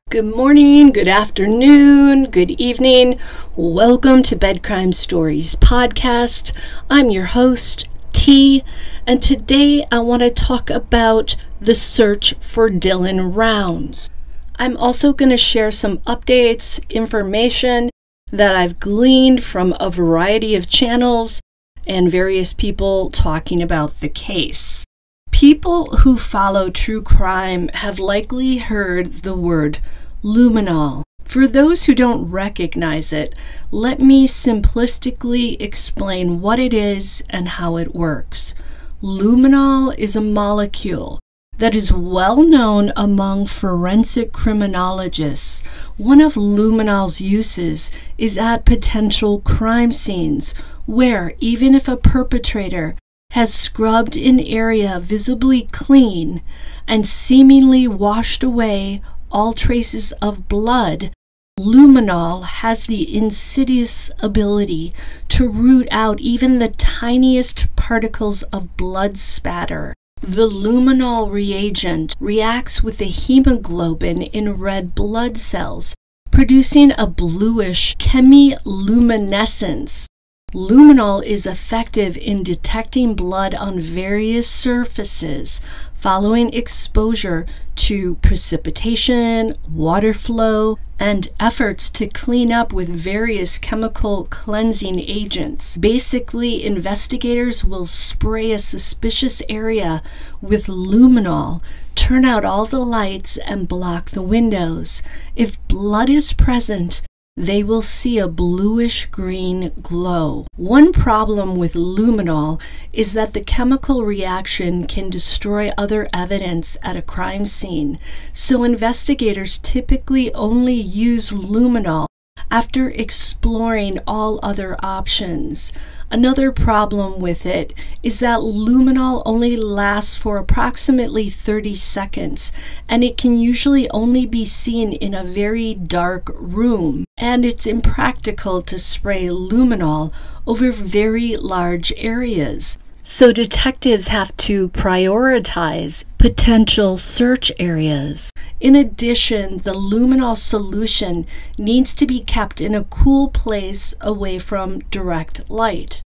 Good morning, good afternoon, good evening. Welcome to Bed Crime Stories podcast. I'm your host, T, and today I want to talk about the search for Dylan Rounds. I'm also going to share some updates, information that I've gleaned from a variety of channels and various people talking about the case. People who follow true crime have likely heard the word luminol. For those who don't recognize it, let me simplistically explain what it is and how it works. Luminol is a molecule that is well known among forensic criminologists. One of luminol's uses is at potential crime scenes, where even if a perpetrator has scrubbed an area visibly clean and seemingly washed away all traces of blood, luminol has the insidious ability to root out even the tiniest particles of blood spatter. The luminol reagent reacts with the hemoglobin in red blood cells, producing a bluish chemiluminescence. Luminol is effective in detecting blood on various surfaces following exposure to precipitation, water flow, and efforts to clean up with various chemical cleansing agents. Basically, investigators will spray a suspicious area with luminol, turn out all the lights, and block the windows. If blood is present, they will see a bluish-green glow. One problem with luminol is that the chemical reaction can destroy other evidence at a crime scene, so investigators typically only use luminol after exploring all other options. Another problem with it is that luminol only lasts for approximately 30 seconds, and it can usually only be seen in a very dark room, and it's impractical to spray luminol over very large areas. So detectives have to prioritize potential search areas. In addition, the luminol solution needs to be kept in a cool place away from direct light.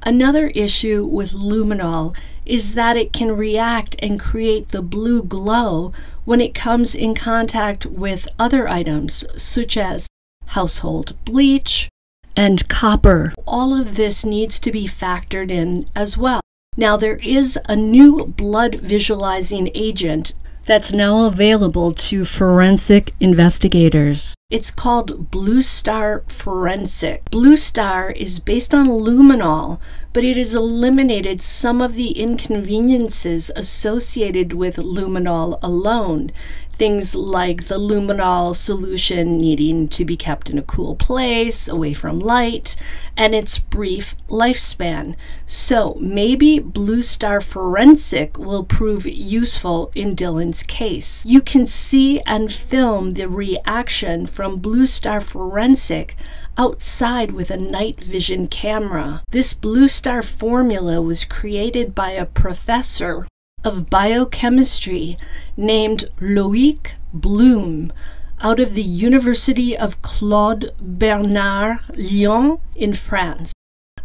Another issue with luminol is that it can react and create the blue glow when it comes in contact with other items, such as household bleach and copper. All of this needs to be factored in as well. Now, there is a new blood visualizing agent that's now available to forensic investigators. It's called Blue Star Forensic. Blue Star is based on luminol, but it has eliminated some of the inconveniences associated with luminol alone. Things like the luminol solution needing to be kept in a cool place, away from light, and its brief lifespan. So maybe Blue Star Forensic will prove useful in Dylan's case. You can see and film the reaction from Blue Star Forensic outside with a night vision camera. This Blue Star formula was created by a professor of biochemistry named Loïc Blum out of the University of Claude Bernard, Lyon in France.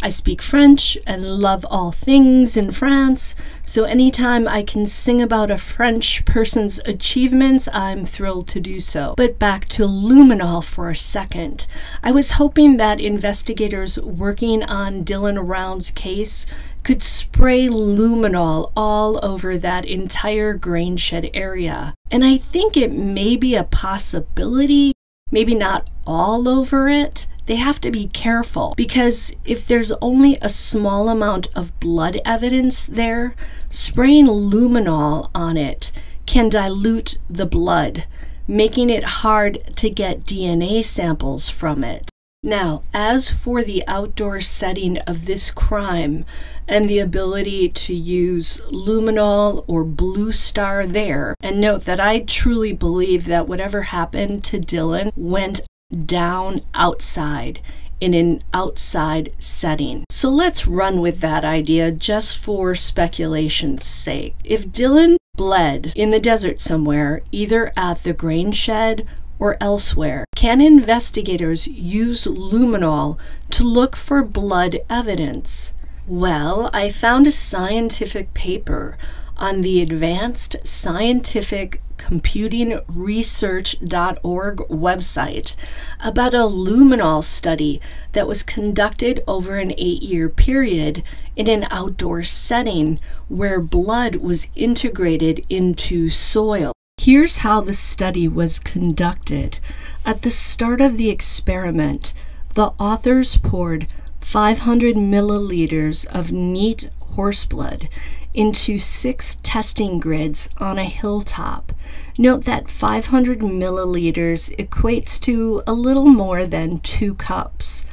I speak French and love all things in France, so anytime I can sing about a French person's achievements, I'm thrilled to do so. But back to luminol for a second. I was hoping that investigators working on Dylan Rounds' case could spray luminol all over that entire grain shed area. And I think it may be a possibility, maybe not all over it. They have to be careful, because if there's only a small amount of blood evidence there, spraying luminol on it can dilute the blood, making it hard to get DNA samples from it. Now, as for the outdoor setting of this crime and the ability to use luminol or Blue Star there, and note that I truly believe that whatever happened to Dylan went down outside in an outside setting. So let's run with that idea just for speculation's sake. If Dylan bled in the desert somewhere, either at the grain shed or elsewhere? Can investigators use luminol to look for blood evidence? Well, I found a scientific paper on the Advanced Scientific Computing Research.org website about a luminol study that was conducted over an 8-year period in an outdoor setting where blood was integrated into soil. Here's how the study was conducted. At the start of the experiment, the authors poured 500 milliliters of neat horseblood into 6 testing grids on a hilltop. Note that 500 milliliters equates to a little more than 2 cups.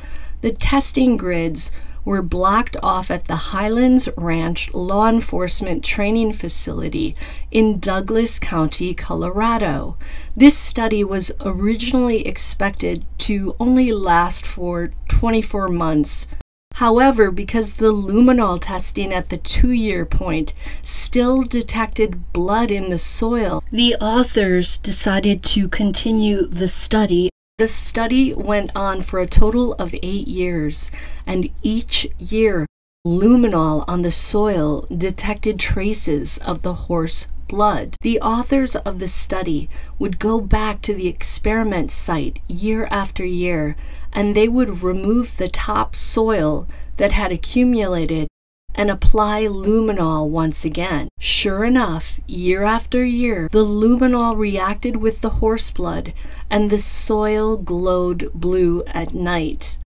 The testing grids were blocked off at the Highlands Ranch Law Enforcement Training Facility in Douglas County, Colorado. This study was originally expected to only last for 24 months. However, because the luminol testing at the 2-year point still detected blood in the soil, the authors decided to continue the study. The study went on for a total of 8 years, and each year, luminol on the soil detected traces of the horse blood. The authors of the study would go back to the experiment site year after year, and they would remove the top soil that had accumulated and apply luminol once again. Sure enough, year after year, the luminol reacted with the horse blood and the soil glowed blue at night.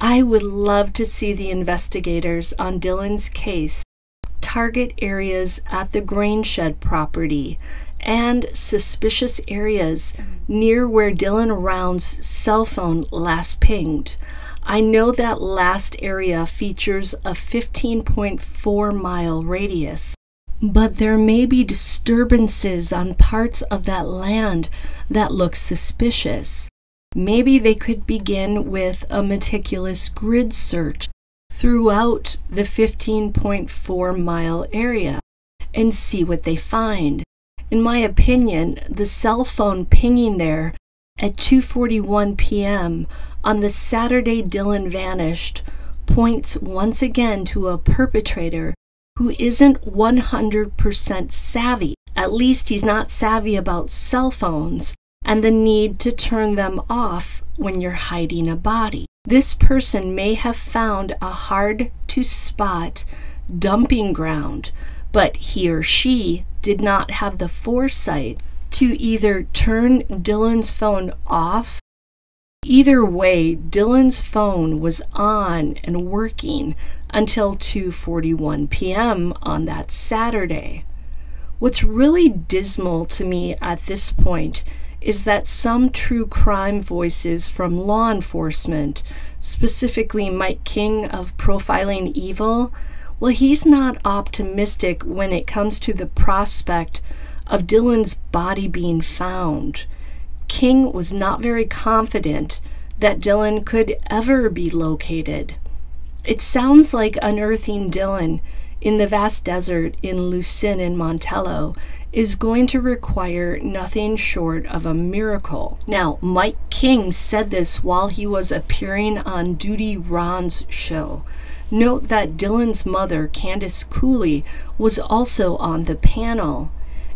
I would love to see the investigators on Dylan's case target areas at the grain shed property and suspicious areas near where Dylan Round's cell phone last pinged. I know that last area features a 15.4-mile radius, but there may be disturbances on parts of that land that look suspicious. Maybe they could begin with a meticulous grid search throughout the 15.4-mile area and see what they find. In my opinion, the cell phone pinging there at 2:41 p.m. on the Saturday Dylan vanished points once again to a perpetrator who isn't 100% savvy. At least he's not savvy about cell phones and the need to turn them off when you're hiding a body. This person may have found a hard-to-spot dumping ground, but he or she did not have the foresight to either turn Dylan's phone off. Either way, Dylan's phone was on and working until 2:41 p.m. on that Saturday. What's really dismal to me at this point is that some true crime voices from law enforcement, specifically Mike King of Profiling Evil, well, he's not optimistic when it comes to the prospect of Dylan's body being found. King was not very confident that Dylan could ever be located. It sounds like unearthing Dylan in the vast desert in Lucin and Montello is going to require nothing short of a miracle. Now, Mike King said this while he was appearing on Duty Ron's show. Note that Dylan's mother, Candace Cooley, was also on the panel,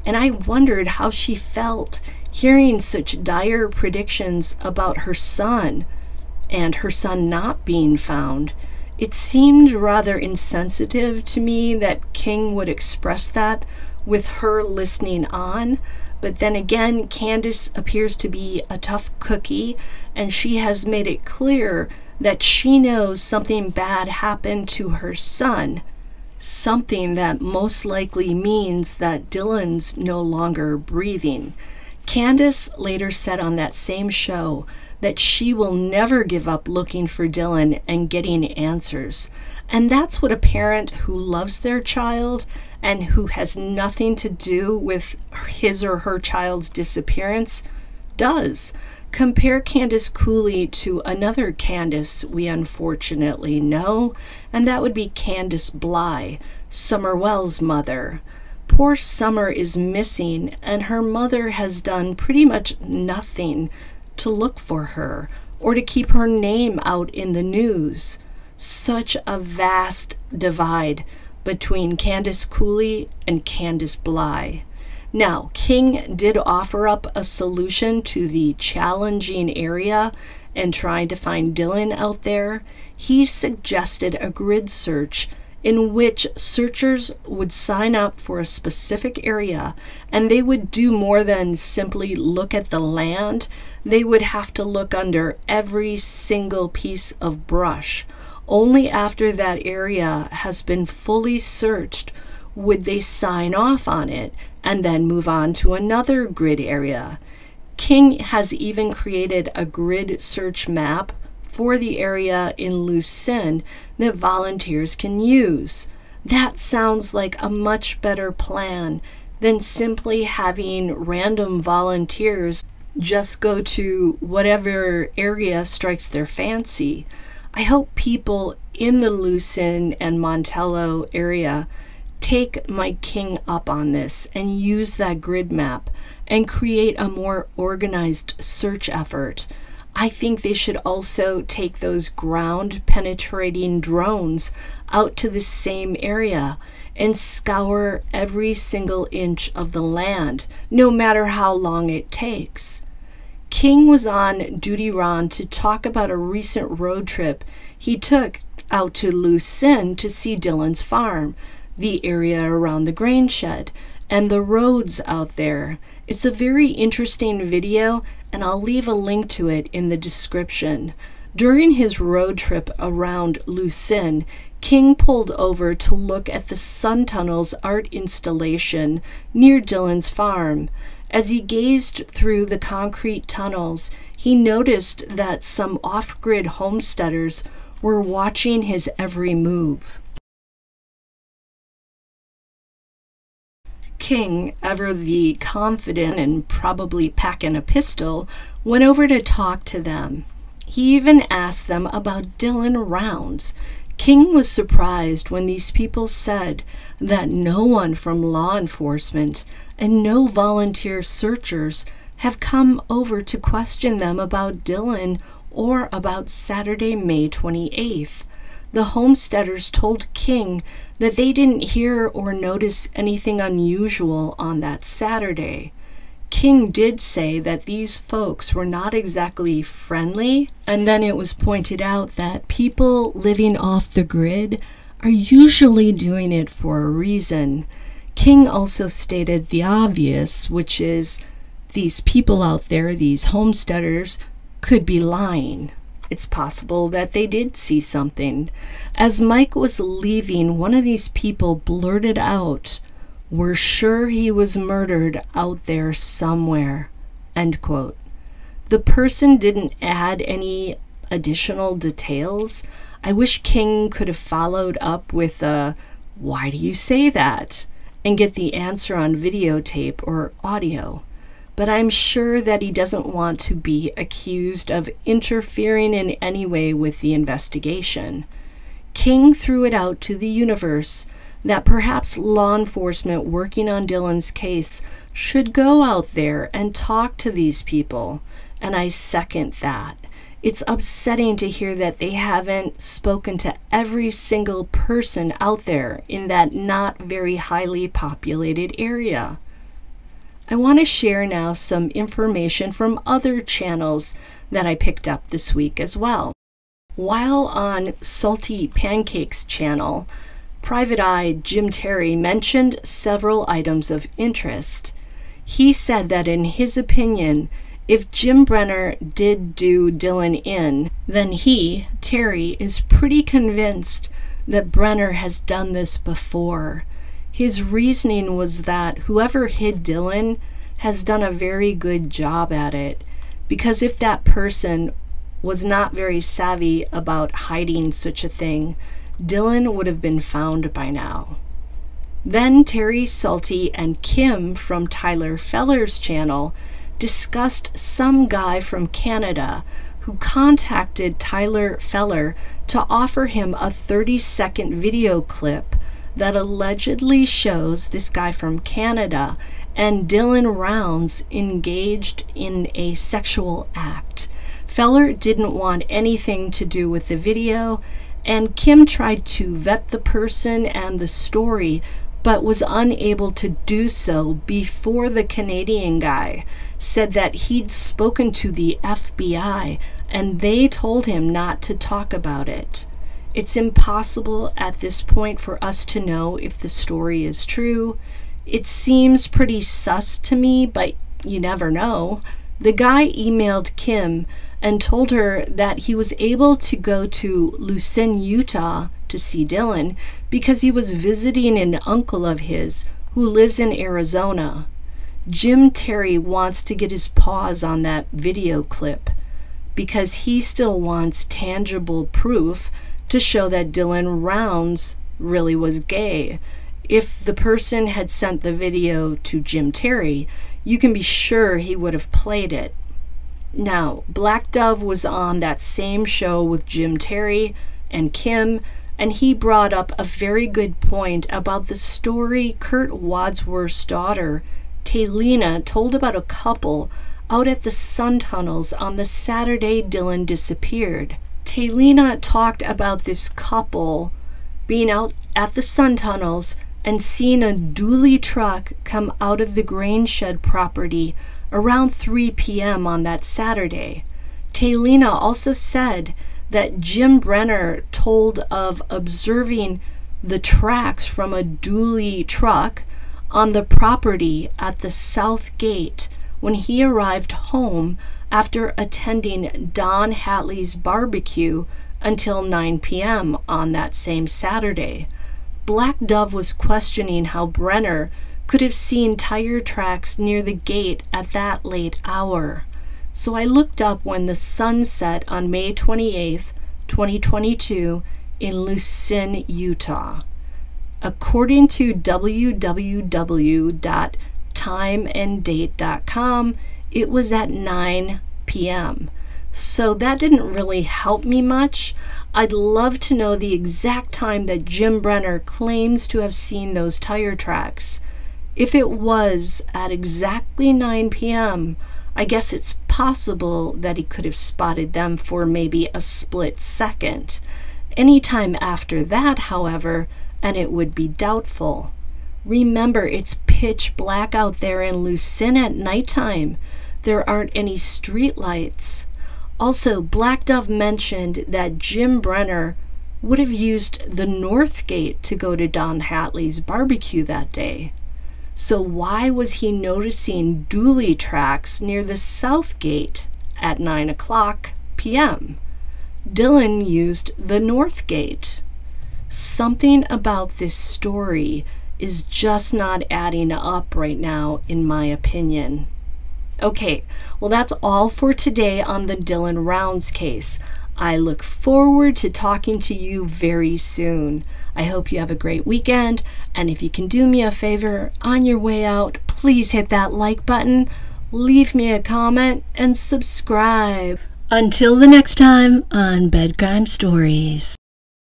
and I wondered how she felt hearing such dire predictions about her son and her son not being found. It seemed rather insensitive to me that King would express that with her listening on, but then again, Candace appears to be a tough cookie, and she has made it clear that she knows something bad happened to her son, something that most likely means that Dylan's no longer breathing. Candace later said on that same show that she will never give up looking for Dylan and getting answers. And that's what a parent who loves their child and who has nothing to do with his or her child's disappearance does. Compare Candace Cooley to another Candace we unfortunately know, and that would be Candace Bly, Summer Wells' mother. Poor Summer is missing, and her mother has done pretty much nothing to look for her or to keep her name out in the news. Such a vast divide between Candace Cooley and Candace Bly. Now, King did offer up a solution to the challenging area and trying to find Dylan out there. He suggested a grid search in which searchers would sign up for a specific area, and they would do more than simply look at the land. They would have to look under every single piece of brush. Only after that area has been fully searched would they sign off on it and then move on to another grid area. King has even created a grid search map for the area in Lucin that volunteers can use. That sounds like a much better plan than simply having random volunteers just go to whatever area strikes their fancy. I hope people in the Lucin and Montello area take Mike King up on this and use that grid map and create a more organized search effort. I think they should also take those ground-penetrating drones out to the same area and scour every single inch of the land, no matter how long it takes. King was on Duty Ron to talk about a recent road trip he took out to Lucin to see Dylan's farm, the area around the grain shed, and the roads out there. It's a very interesting video, and I'll leave a link to it in the description. During his road trip around Lucin, King pulled over to look at the Sun Tunnels art installation near Dylan's farm. As he gazed through the concrete tunnels, he noticed that some off-grid homesteaders were watching his every move. King, ever the confident and probably packing a pistol, went over to talk to them. He even asked them about Dylan Rounds. King was surprised when these people said that no one from law enforcement and no volunteer searchers have come over to question them about Dylan or about Saturday, May 28th. The homesteaders told King that they didn't hear or notice anything unusual on that Saturday. King did say that these folks were not exactly friendly, and then it was pointed out that people living off the grid are usually doing it for a reason. King also stated the obvious, which is these people out there, these homesteaders, could be lying. It's possible that they did see something. As Mike was leaving, one of these people blurted out, "We're sure he was murdered out there somewhere," end quote. The person didn't add any additional details. I wish King could have followed up with a, "Why do you say that?" and get the answer on videotape or audio. But I'm sure that he doesn't want to be accused of interfering in any way with the investigation. King threw it out to the universe that perhaps law enforcement working on Dylan's case should go out there and talk to these people, and I second that. It's upsetting to hear that they haven't spoken to every single person out there in that not very highly populated area. I want to share now some information from other channels that I picked up this week as well. While on Salty Pancakes channel, Private Eye Jim Terry mentioned several items of interest. He said that in his opinion, if Jim Brenner did do Dylan in, then he, Terry, is pretty convinced that Brenner has done this before. His reasoning was that whoever hid Dylan has done a very good job at it, because if that person was not very savvy about hiding such a thing, Dylan would have been found by now. Then Terry Salty and Kim from Tyler Feller's channel discussed some guy from Canada who contacted Tyler Feller to offer him a 30-second video clip that allegedly shows this guy from Canada and Dylan Rounds engaged in a sexual act. Feller didn't want anything to do with the video, and Kim tried to vet the person and the story, but was unable to do so before the Canadian guy said that he'd spoken to the FBI and they told him not to talk about it. It's impossible at this point for us to know if the story is true. It seems pretty sus to me, but you never know. The guy emailed Kim and told her that he was able to go to Lucin, Utah to see Dylan because he was visiting an uncle of his who lives in Arizona. Jim Terry wants to get his paws on that video clip because he still wants tangible proof to show that Dylan Rounds really was gay. If the person had sent the video to Jim Terry, you can be sure he would have played it. Now, Black Dove was on that same show with Jim Terry and Kim, and he brought up a very good point about the story Kurt Wadsworth's daughter, Taylena, told about a couple out at the sun tunnels on the Saturday Dylan disappeared. Taylena talked about this couple being out at the sun tunnels and seeing a dually truck come out of the grain shed property around 3 p.m. on that Saturday. Taylena also said that Jim Brenner told of observing the tracks from a dually truck on the property at the south gate when he arrived home after attending Don Hatley's barbecue until 9 p.m. on that same Saturday. Black Dove was questioning how Brenner could have seen tire tracks near the gate at that late hour. So I looked up when the sun set on May 28th, 2022 in Lucin, Utah. According to www.timeanddate.com, it was at 9 p.m. So that didn't really help me much. I'd love to know the exact time that Jim Brenner claims to have seen those tire tracks. If it was at exactly 9 p.m., I guess it's possible that he could have spotted them for maybe a split second. Any time after that, however, and it would be doubtful. Remember, it's pitch black out there in Lucin at nighttime. There aren't any street lights. Also, Black Dove mentioned that Jim Brenner would have used the north gate to go to Don Hatley's barbecue that day. So why was he noticing dually tracks near the south gate at 9 o'clock p.m.? Dylan used the north gate. Something about this story is just not adding up right now, in my opinion. Okay, well, that's all for today on the Dylan Rounds case. I look forward to talking to you very soon. I hope you have a great weekend, and if you can do me a favor, on your way out, please hit that like button, leave me a comment, and subscribe. Until the next time on Bedtime Stories.